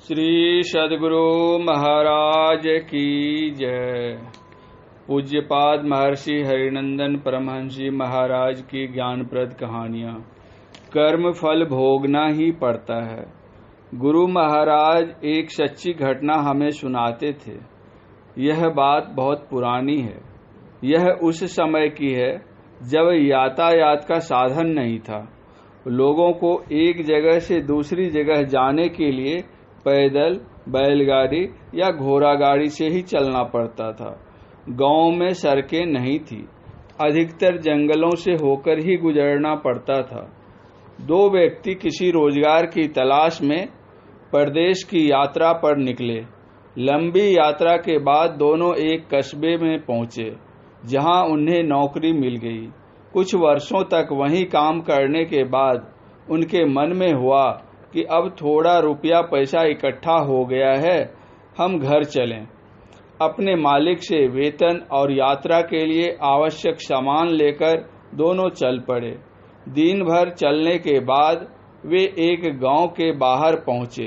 श्री सद्गुरु महाराज की जय। पूज्यपाद महर्षि हरिनंदन परमहंस जी महाराज की ज्ञानप्रद कहानियां। कर्म फल भोगना ही पड़ता है। गुरु महाराज एक सच्ची घटना हमें सुनाते थे। यह बात बहुत पुरानी है। यह उस समय की है जब यातायात का साधन नहीं था। लोगों को एक जगह से दूसरी जगह जाने के लिए पैदल, बैलगाड़ी या घोड़ा गाड़ी से ही चलना पड़ता था। गांव में सड़कें नहीं थी। अधिकतर जंगलों से होकर ही गुजरना पड़ता था। दो व्यक्ति किसी रोजगार की तलाश में परदेश की यात्रा पर निकले। लंबी यात्रा के बाद दोनों एक कस्बे में पहुंचे, जहां उन्हें नौकरी मिल गई। कुछ वर्षों तक वहीं काम करने के बाद उनके मन में हुआ कि अब थोड़ा रुपया पैसा इकट्ठा हो गया है, हम घर चलें। अपने मालिक से वेतन और यात्रा के लिए आवश्यक सामान लेकर दोनों चल पड़े। दिन भर चलने के बाद वे एक गांव के बाहर पहुंचे।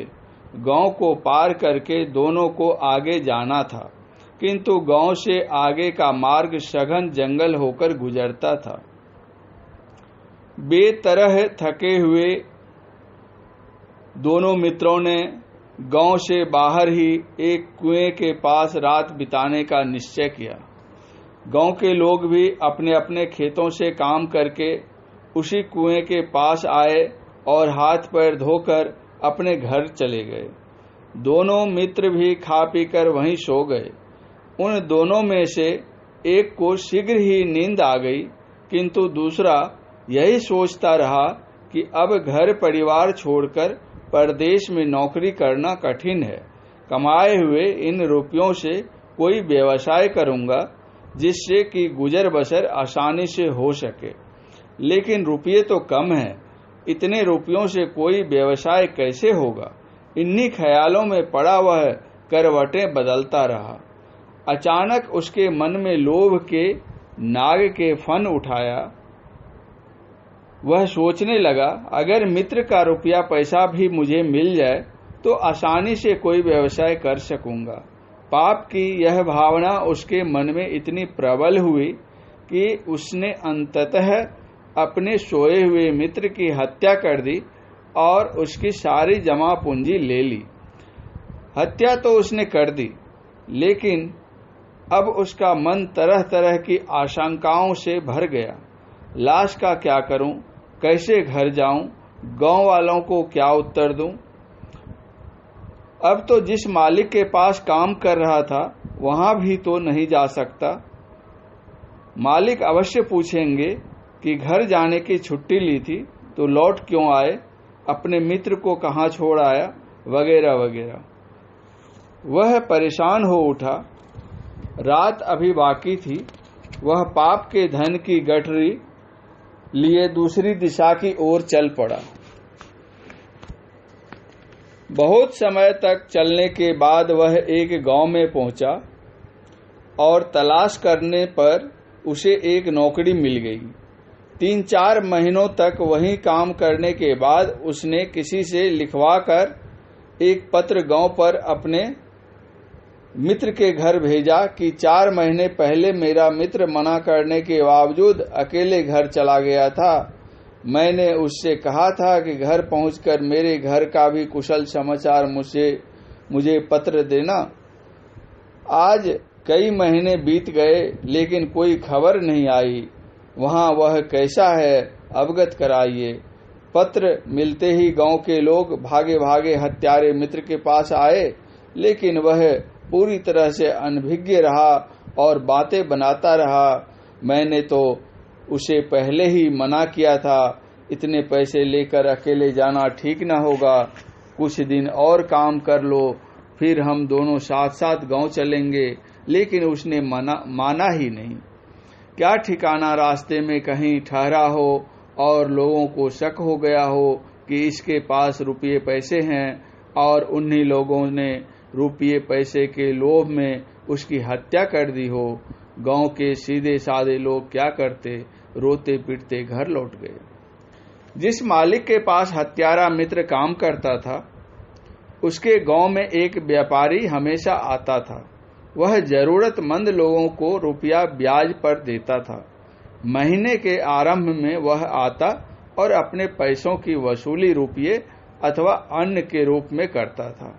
गांव को पार करके दोनों को आगे जाना था, किंतु गांव से आगे का मार्ग सघन जंगल होकर गुजरता था। बेतरह थके हुए दोनों मित्रों ने गांव से बाहर ही एक कुएं के पास रात बिताने का निश्चय किया। गांव के लोग भी अपने अपने खेतों से काम करके उसी कुएं के पास आए और हाथ पैर धोकर अपने घर चले गए। दोनों मित्र भी खा पीकर वहीं सो गए। उन दोनों में से एक को शीघ्र ही नींद आ गई, किंतु दूसरा यही सोचता रहा कि अब घर परिवार छोड़कर परदेश में नौकरी करना कठिन है। कमाए हुए इन रुपयों से कोई व्यवसाय करूंगा जिससे कि गुजर बसर आसानी से हो सके। लेकिन रुपये तो कम हैं, इतने रुपयों से कोई व्यवसाय कैसे होगा? इन्हीं ख्यालों में पड़ा वह करवटें बदलता रहा। अचानक उसके मन में लोभ के नाग के फन उठाया। वह सोचने लगा, अगर मित्र का रुपया पैसा भी मुझे मिल जाए तो आसानी से कोई व्यवसाय कर सकूंगा। पाप की यह भावना उसके मन में इतनी प्रबल हुई कि उसने अंततः अपने सोए हुए मित्र की हत्या कर दी और उसकी सारी जमा पूंजी ले ली। हत्या तो उसने कर दी, लेकिन अब उसका मन तरह तरह की आशंकाओं से भर गया। लाश का क्या करूं? कैसे घर जाऊं? गांव वालों को क्या उत्तर दूं? अब तो जिस मालिक के पास काम कर रहा था वहां भी तो नहीं जा सकता। मालिक अवश्य पूछेंगे कि घर जाने की छुट्टी ली थी तो लौट क्यों आए, अपने मित्र को कहां छोड़ आया, वगैरह वगैरह। वह परेशान हो उठा। रात अभी बाकी थी। वह पाप के धन की गठरी लिए दूसरी दिशा की ओर चल पड़ा। बहुत समय तक चलने के बाद वह एक गांव में पहुंचा और तलाश करने पर उसे एक नौकरी मिल गई। 3-4 महीनों तक वहीं काम करने के बाद उसने किसी से लिखवाकर एक पत्र गांव पर अपने मित्र के घर भेजा कि 4 महीने पहले मेरा मित्र मना करने के बावजूद अकेले घर चला गया था। मैंने उससे कहा था कि घर पहुंचकर मेरे घर का भी कुशल समाचार मुझे पत्र देना। आज कई महीने बीत गए लेकिन कोई खबर नहीं आई। वहां वह कैसा है, अवगत कराइए। पत्र मिलते ही गांव के लोग भागे भागे हत्यारे मित्र के पास आए, लेकिन वह पूरी तरह से अनभिज्ञ रहा और बातें बनाता रहा। मैंने तो उसे पहले ही मना किया था, इतने पैसे लेकर अकेले जाना ठीक न होगा। कुछ दिन और काम कर लो, फिर हम दोनों साथ साथ गांव चलेंगे। लेकिन उसने माना ही नहीं। क्या ठिकाना रास्ते में कहीं ठहरा हो और लोगों को शक हो गया हो कि इसके पास रुपये पैसे हैं और उन्हीं लोगों ने रुपये पैसे के लोभ में उसकी हत्या कर दी हो। गांव के सीधे साधे लोग क्या करते? रोते पीटते घर लौट गए। जिस मालिक के पास हत्यारा मित्र काम करता था उसके गांव में एक व्यापारी हमेशा आता था। वह जरूरतमंद लोगों को रुपया ब्याज पर देता था। महीने के आरंभ में वह आता और अपने पैसों की वसूली रुपये अथवा अन्न के रूप में करता था।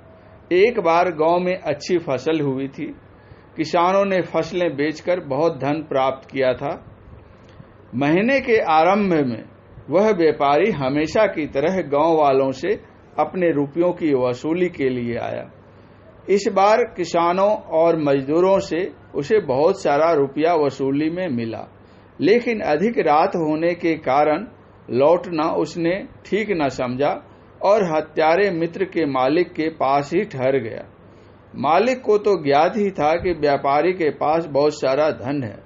एक बार गांव में अच्छी फसल हुई थी। किसानों ने फसलें बेचकर बहुत धन प्राप्त किया था। महीने के आरंभ में वह व्यापारी हमेशा की तरह गांव वालों से अपने रुपयों की वसूली के लिए आया। इस बार किसानों और मजदूरों से उसे बहुत सारा रुपया वसूली में मिला, लेकिन अधिक रात होने के कारण लौटना उसने ठीक न समझा और हत्यारे मित्र के मालिक के पास ही ठहर गया। मालिक को तो ज्ञात ही था कि व्यापारी के पास बहुत सारा धन है।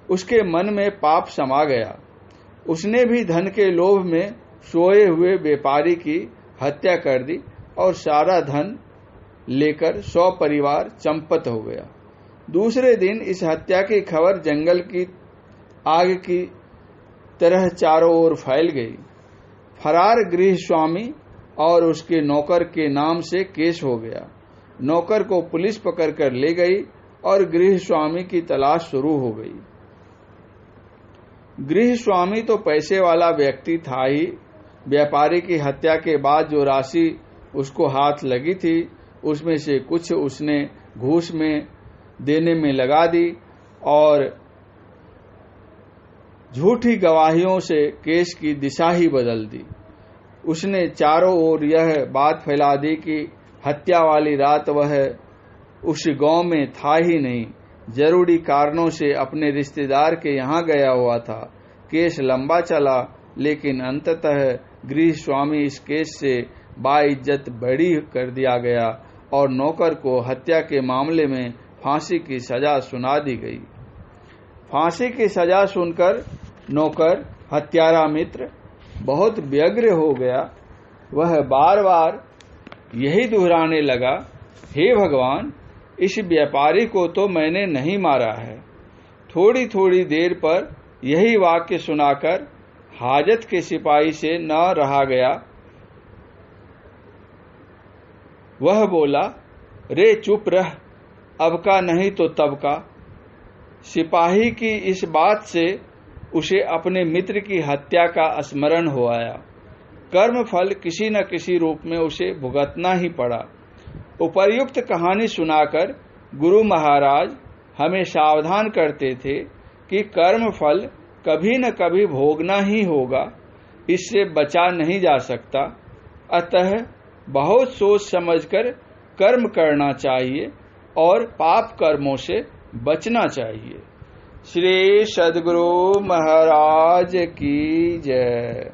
उसके मन में पाप समा गया। उसने भी धन के लोभ में सोए हुए व्यापारी की हत्या कर दी और सारा धन लेकर 100 परिवार चंपत हो गया। दूसरे दिन इस हत्या की खबर जंगल की आग की तरह चारों ओर फैल गई। फरार गृह स्वामी और उसके नौकर के नाम से केस हो गया। नौकर को पुलिस पकड़कर ले गई और गृह स्वामी की तलाश शुरू हो गई। गृह स्वामी तो पैसे वाला व्यक्ति था ही। व्यापारी की हत्या के बाद जो राशि उसको हाथ लगी थी उसमें से कुछ उसने घूस में देने में लगा दी और झूठी गवाहियों से केस की दिशा ही बदल दी। उसने चारों ओर यह बात फैला दी कि हत्या वाली रात वह उस गांव में था ही नहीं, जरूरी कारणों से अपने रिश्तेदार के यहाँ गया हुआ था। केस लंबा चला, लेकिन अंततः गृह स्वामी इस केस से बाइज्जत बरी कर दिया गया और नौकर को हत्या के मामले में फांसी की सजा सुना दी गई। फांसी की सजा सुनकर नौकर हत्यारा मित्र बहुत व्यग्र हो गया। वह बार बार यही दोहराने लगा, हे भगवान, इस व्यापारी को तो मैंने नहीं मारा है। थोड़ी थोड़ी देर पर यही वाक्य सुनाकर हाजत के सिपाही से न रहा गया। वह बोला, रे चुप रह, अब का नहीं तो तब का। सिपाही की इस बात से उसे अपने मित्र की हत्या का स्मरण हो आया। कर्म फल किसी न किसी रूप में उसे भुगतना ही पड़ा। उपर्युक्त कहानी सुनाकर गुरु महाराज हमें सावधान करते थे कि कर्म फल कभी न कभी भोगना ही होगा, इससे बचा नहीं जा सकता। अतः बहुत सोच समझकर कर्म करना चाहिए और पाप कर्मों से बचना चाहिए। श्री सद्गुरु महाराज की जय।